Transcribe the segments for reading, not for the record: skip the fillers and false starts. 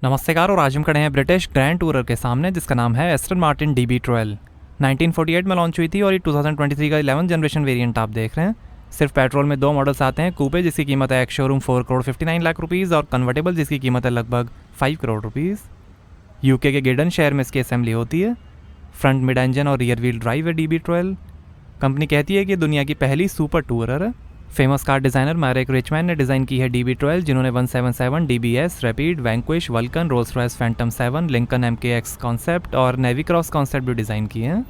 नमस्कार। और आज हम खड़े हैं ब्रिटिश ग्रैंड टूरर के सामने जिसका नाम है एस्टन मार्टिन DB12। 1948 में लॉन्च हुई थी और ये 2023 का 11 जनरेशन वेरिएंट आप देख रहे हैं। सिर्फ पेट्रोल में दो मॉडल्स आते हैं, कूपे जिसकी कीमत है ex showroom 4 crore 59 lakh rupees और कन्वर्टेबल जिसकी कीमत है लगभग 5 करोड़ रुपीज़। यूके के गिडन शहर में इसकी असेंबली होती है। फ्रंट मिड इंजन और रियर व्हील ड्राइव है DB12। कंपनी कहती है कि दुनिया की पहली सुपर टूरर है। फेमस कार डिज़ाइनर मारेक रिचमैन ने डिज़ाइन की है DB12, जिन्होंने 177, DBS, rapid, vanquish, vulcan, Rolls Royce Phantom 7, Lincoln MKX concept और नेवी क्रॉस कॉन्सेप्ट भी डिज़ाइन किए हैं।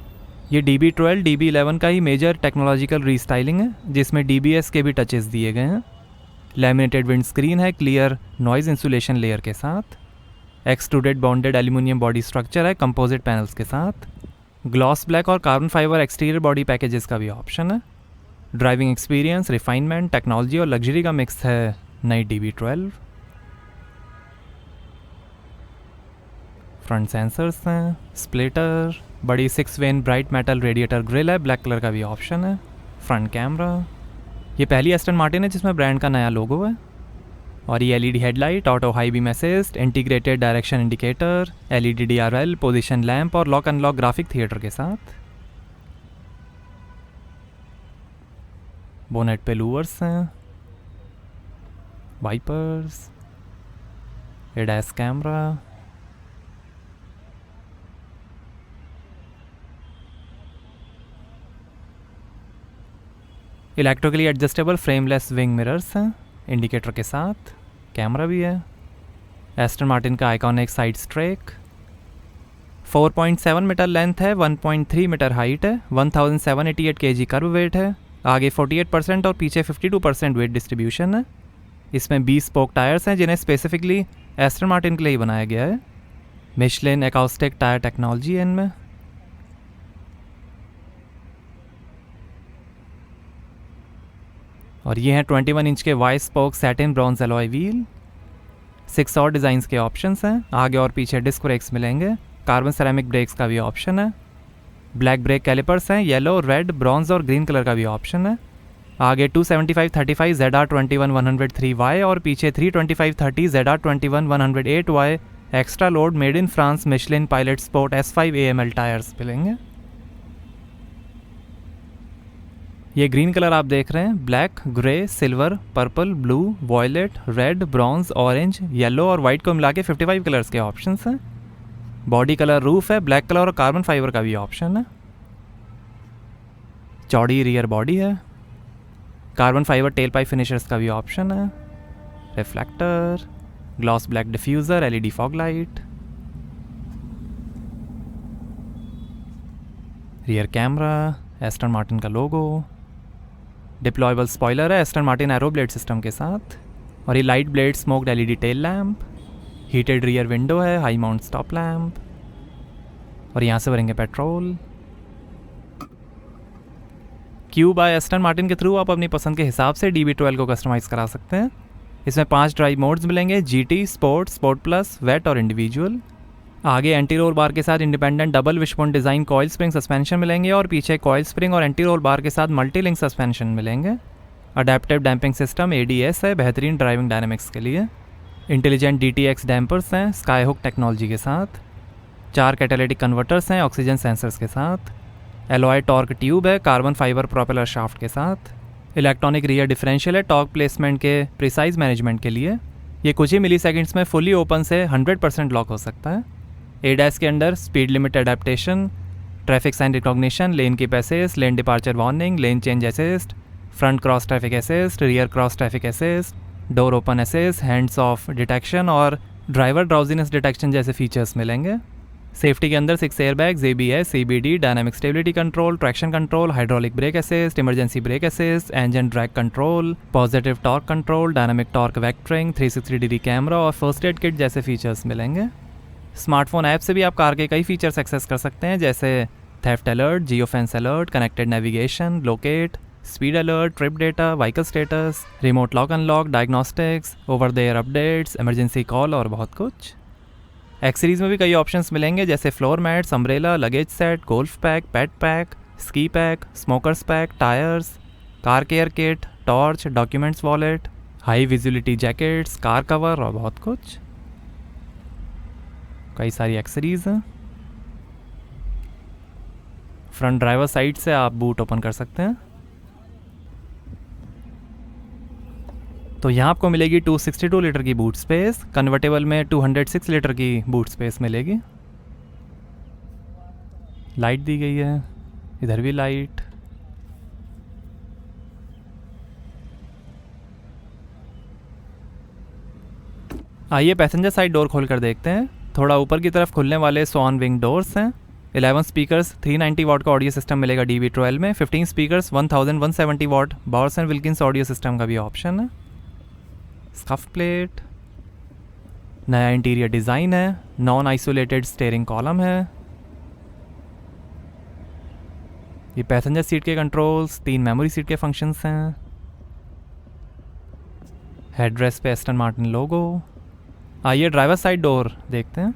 ये DB12 DB11 का ही मेजर टेक्नोलॉजिकल रीस्टाइलिंग है, जिसमें DBS के भी टचेस दिए गए हैं। लैमिनेटेड विंड स्क्रीन है क्लियर नॉइज़ इंसुलेशन लेयर के साथ। Extruded bonded aluminium body structure है कंपोजिट पैनल्स के साथ। ग्लॉस ब्लैक और carbon fibre exterior body packages का भी ऑप्शन है। ड्राइविंग एक्सपीरियंस, रिफाइनमेंट, टेक्नोलॉजी और लग्जरी का मिक्स है नई DB12। फ्रंट सेंसर्स हैं, स्प्लिटर, बड़ी 6 when bright metal radiator grille है, ब्लैक कलर का भी ऑप्शन है। फ्रंट कैमरा, ये पहली एस्टन मार्टिन है जिसमें ब्रांड का नया लोगो है। और ये LED headlight, auto high beam assist, integrated direction indicator, LED DRL, position lamp और लॉक अनलॉक ग्राफिक थिएटर के साथ। बोनेट पे लूवर्स हैं, wipers, ADAS camera, electrically adjustable frameless wing mirrors हैं इंडिकेटर के साथ। कैमरा भी है। एस्टन मार्टिन का iconic side strake, 4.7 metre length है, 1.3 मीटर हाइट है, 1788 kg कर्व वेट है। आगे 48% और पीछे 52% वेट डिस्ट्रीब्यूशन है। इसमें 20 स्पोक टायर्स हैं जिन्हें स्पेसिफिकली एस्टन मार्टिन के लिए ही बनाया गया है। मिशलिन एकाउस्टिक टायर टेक्नोलॉजी है इनमें। और ये हैं 21 इंच के vice spoke satin bronze alloy wheel. 6 और डिज़ाइंस के ऑप्शंस हैं। आगे और पीछे डिस्क ब्रेक्स मिलेंगे। कार्बन सेरेमिक ब्रेक्स का भी ऑप्शन है। ब्लैक ब्रेक कैलिपर्स हैं, येलो, रेड, ब्रॉन्ज और ग्रीन कलर का भी ऑप्शन है। आगे 275/35 ZR21103Y और पीछे 325/30 ZR21108Y extra load made in France Michelin pilot sport S5 AML tyres मिलेंगे। ये ग्रीन कलर आप देख रहे हैं, black, grey, silver, purple, blue, violet, red, bronze, orange, yellow और वाइट को मिला के 55 कलर्स के ऑप्शंस हैं। बॉडी कलर रूफ है, ब्लैक कलर और कार्बन फाइबर का भी ऑप्शन है। चौड़ी रियर बॉडी है। Carbon fibre tail pipe finishers का भी ऑप्शन है। Reflector, gloss black diffuser, LED fog light, rear camera, Aston Martin का लोगो, डिप्लॉयबल स्पॉइलर है Aston Martin aero blade system के साथ। और ये light blade smoked LED tail lamp, heated rear window है, हाई माउंट स्टॉप लैम्प। और यहाँ से भरेंगे petrol. Q by Aston Martin के थ्रू आप अपनी पसंद के हिसाब से DB12 को कस्टमाइज़ करा सकते हैं। इसमें 5 ड्राइव मोड्स मिलेंगे, GT, sport, sport plus, wet और इंडिविजुअल। आगे एंटी रोल बार के साथ independent double wishbone design coil spring suspension मिलेंगे और पीछे कॉइल स्प्रिंग और एंटी रोल बार के साथ मल्टी लिंक सस्पेंशन मिलेंगे। अडेप्टिव डैम्पिंग सिस्टम ADS है बेहतरीन ड्राइविंग डायनेमिक्स के लिए। इंटेलिजेंट DTX डैम्पर्स हैं स्काई हुक टेक्नोलॉजी के साथ। 4 कैटालिटिक कन्वर्टर्स हैं ऑक्सीजन सेंसर्स के साथ। एलॉय टॉर्क ट्यूब है कार्बन फाइबर प्रोपेलर शाफ्ट के साथ। इलेक्ट्रॉनिक रियर डिफरेंशियल है टॉर्क प्लेसमेंट के प्रिसाइज मैनेजमेंट के लिए। ये कुछ ही मिली सेकेंड्स में फुली ओपन से 100% लॉक हो सकता है। ADAS के अंदर speed limit adaptation, traffic sign recognition, lane keep assist, lane departure warning, lane change assist, front cross traffic assist, rear cross traffic assist, door open assist, hands off detection और driver drowsiness detection जैसे features मिलेंगे। Safety के अंदर 6 airbags, ABS, CBD, dynamic stability control, traction control, hydraulic brake assist, emergency brake assist, engine drag control, positive torque control, dynamic torque vectoring, 360 degree camera और first aid kit जैसे features मिलेंगे। Smartphone app से भी आप car के कई features access कर सकते हैं, जैसे theft alert, Jio fence alert, connected navigation, locate, speed alert, trip data, vehicle status, remote lock unlock, diagnostics, over the air updates, emergency call और बहुत कुछ। एक्स सीरीज़ में भी कई ऑप्शंस मिलेंगे, जैसे floor mats, umbrella, luggage set, golf pack, pet pack, ski pack, smokers pack, tyres, car care kit, torch, documents wallet, high visibility jackets, car cover और बहुत कुछ। कई सारी एक्सेसरीज हैं। फ्रंट ड्राइवर साइड से आप बूट ओपन कर सकते हैं। तो यहाँ आपको मिलेगी 262 लीटर की बूट स्पेस, कन्वर्टेबल में 206 लीटर की बूट स्पेस मिलेगी। लाइट दी गई है, इधर भी लाइट। आइए पैसेंजर साइड डोर खोल कर देखते हैं। थोड़ा ऊपर की तरफ खुलने वाले स्वान विंग डोर्स हैं। 11 स्पीकर्स, 390 वाट का ऑडियो सिस्टम मिलेगा DB12 में। 15 speakers, 1170 watt Bowers and Wilkins audio system का भी ऑप्शन है। स्कफ प्लेट, नया इंटीरियर डिज़ाइन है, नॉन आइसोलेटेड स्टीयरिंग कॉलम है। ये पैसेंजर सीट के कंट्रोल्स, 3 मेमोरी सीट के फंक्शंस हैं। हेडरेस्ट पे एस्टन मार्टिन लोगो। आइए ड्राइवर साइड डोर देखते हैं।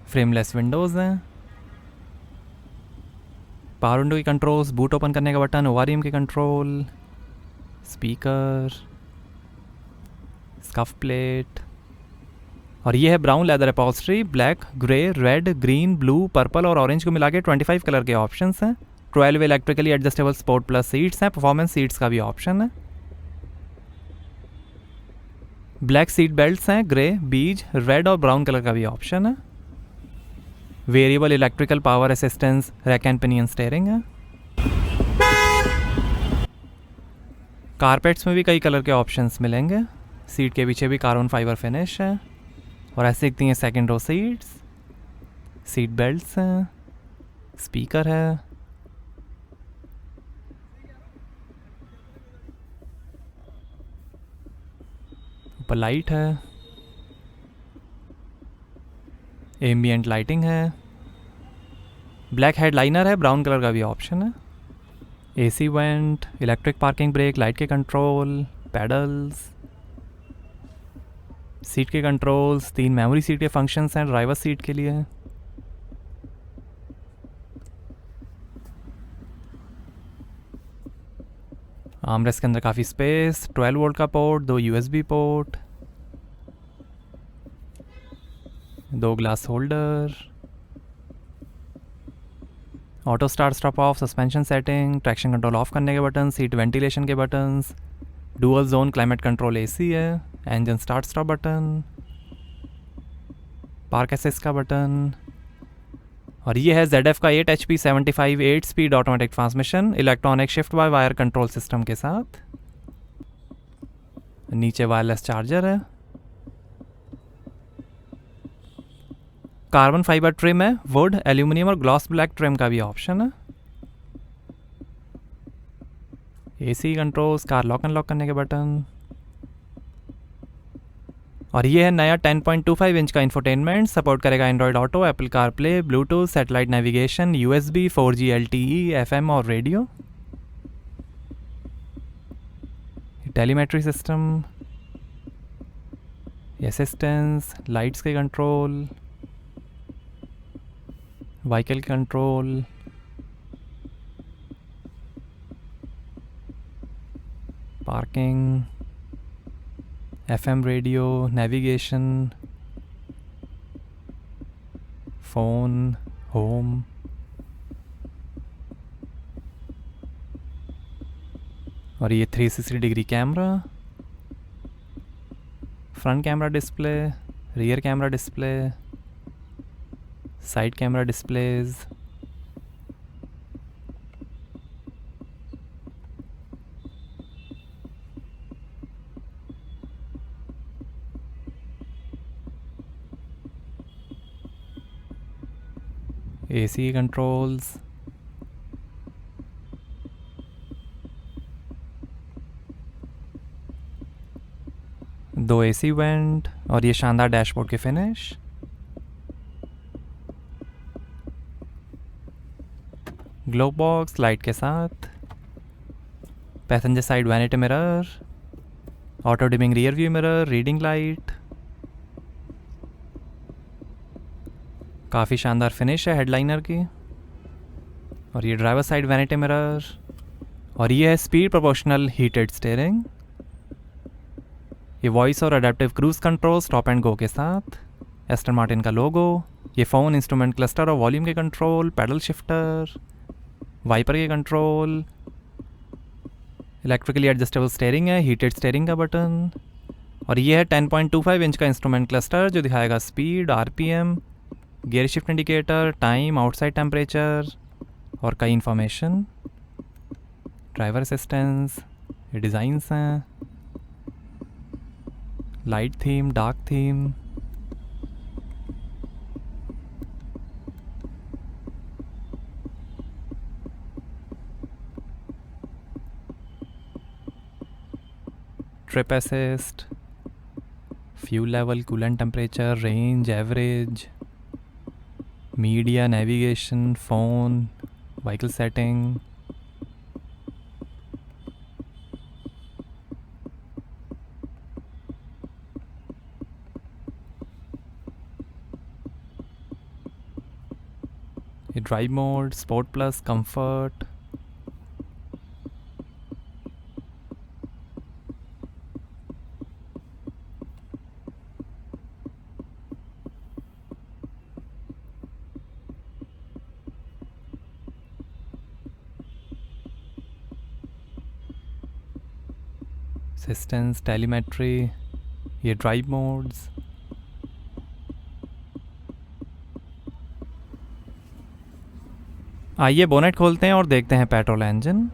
फ्रेमलेस विंडोज़ हैं। पावर विंडो की कंट्रोल्स, बूट ओपन करने का बटन, ORM के कंट्रोल, स्पीकर, स्कफ प्लेट। और ये है brown leather upholstery. Black, grey, red, green, blue, purple और ऑरेंज को मिला के 25 कलर के ऑप्शंस हैं। 12 electrically adjustable sport plus seats हैं। परफॉर्मेंस सीट्स का भी ऑप्शन है। ब्लैक सीट बेल्ट्स हैं, ग्रे, बीज, रेड और ब्राउन कलर का भी ऑप्शन है। Variable electrical power assistance, rack and pinion steering है। कारपेट्स में भी कई कलर के ऑप्शंस मिलेंगे। सीट के पीछे भी कार्बन फाइबर फिनिश है। और ऐसे दिखती हैं second row seats. Seat belts हैं, स्पीकर है। ऊपर लाइट है, एम्बिएंट लाइटिंग है। ब्लैक हेडलाइनर है, ब्राउन कलर का भी ऑप्शन है। AC vent, electric parking brake, light के कंट्रोल, पैडल्स, सीट के कंट्रोल्स, 3 मेमोरी सीट के फंक्शंस हैं ड्राइवर सीट के लिए। आर्मरेस्ट के अंदर काफ़ी स्पेस, 12 वोल्ट का port, 2 USB port, 2 glass holder, auto start stop off, suspension setting, traction control of करने के बटन, सीट वेंटिलेशन के buttons, dual zone climate control AC है, engine start stop button, park assist का button. और ये है ZF का 8 HP 75 8 speed automatic transmission, electronic shift by wire control system के साथ। नीचे वायरलेस चार्जर है। कार्बन फाइबर ट्रिम है, वुड, एल्यूमिनियम और ग्लॉस ब्लैक ट्रिम का भी ऑप्शन है। AC controls, car lock unlock करने के बटन। और ये है नया 10.25 इंच का इंफोटेनमेंट, सपोर्ट करेगा Android auto, Apple CarPlay, Bluetooth, satellite navigation, USB, 4G LTE, FM और radio. Telemetry system, assistance, lights के control, vehicle control, parking, FM radio, navigation, phone, home. और ये 360 degree camera, front camera display, rear camera display, side camera displays. AC controls, दो AC vent और ये शानदार dashboard के finish. Glove box light के साथ, passenger side vanity mirror, auto dimming rear view mirror, reading light. काफ़ी शानदार finish है हेडलाइनर की। और ये ड्राइवर साइड वैनिटी मिरर। और ये है स्पीड प्रोपोर्शनल हीटेड स्टीयरिंग। ये वॉइस और adaptive cruise control, stop and go के साथ। एस्टन मार्टिन का लोगो, ये फ़ोन, इंस्ट्रूमेंट क्लस्टर और वॉल्यूम के कंट्रोल, पैडल शिफ्टर, वाइपर के कंट्रोल, इलेक्ट्रिकली एडजस्टेबल स्टीयरिंग है, हीटेड स्टीयरिंग का बटन, और ये है 10.25 इंच का इंस्ट्रूमेंट क्लस्टर जो दिखाएगा speed, RPM, gear shift indicator, time, outside temperature और कई इन्फॉर्मेशन, ड्राइवर असिस्टेंस, ये डिज़ाइंस हैं, light theme, dark theme, trip assist, fuel level, coolant temperature, range, average, media, navigation, phone, vehicle setting, ये drive mode, sport plus, comfort, assistance, telemetry, ये drive modes, आइए bonnet खोलते हैं और देखते हैं पेट्रोल इंजन।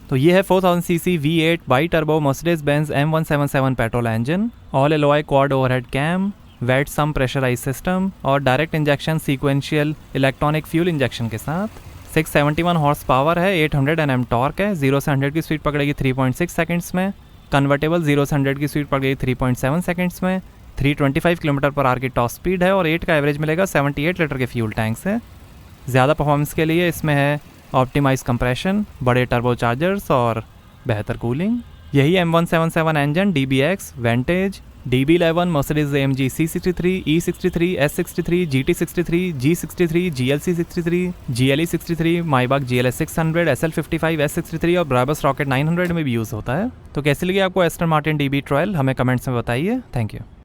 तो ये है 4000 CC V8 bi turbo Mercedes Benz M177 petrol engine, all alloy quad overhead cam, wet sump pressurise system और direct injection sequential electronic fuel injection के साथ। 671 हॉर्स पावर है, 800 Nm टॉर्क है, 0 से 100 की स्पीड पकड़ेगी 3.6 सेकंड्स में, कन्वर्टेबल 0 से 100 की स्पीड पकड़ेगी 3.7 सेकंड्स में, 325 km/h की टॉप स्पीड है और 8 का एवरेज मिलेगा 78 लीटर के फ्यूल टैंक से। ज़्यादा परफॉर्मेंस के लिए इसमें है ऑप्टिमाइज कंप्रेशन, बड़े टर्बो चार्जर्स और बेहतर कूलिंग। यही M177 engine DBX, वेंटेज, DB11, Mercedes AMG C63, E63, S63, GT63, G63, GLC63, GLE63, माइबाक GLS 600, SL55, S63 और ब्राबस रॉकेट 900 में भी यूज़ होता है। तो कैसी लगी आपको एस्टन मार्टिन DB12? हमें कमेंट्स में बताइए। Thank you.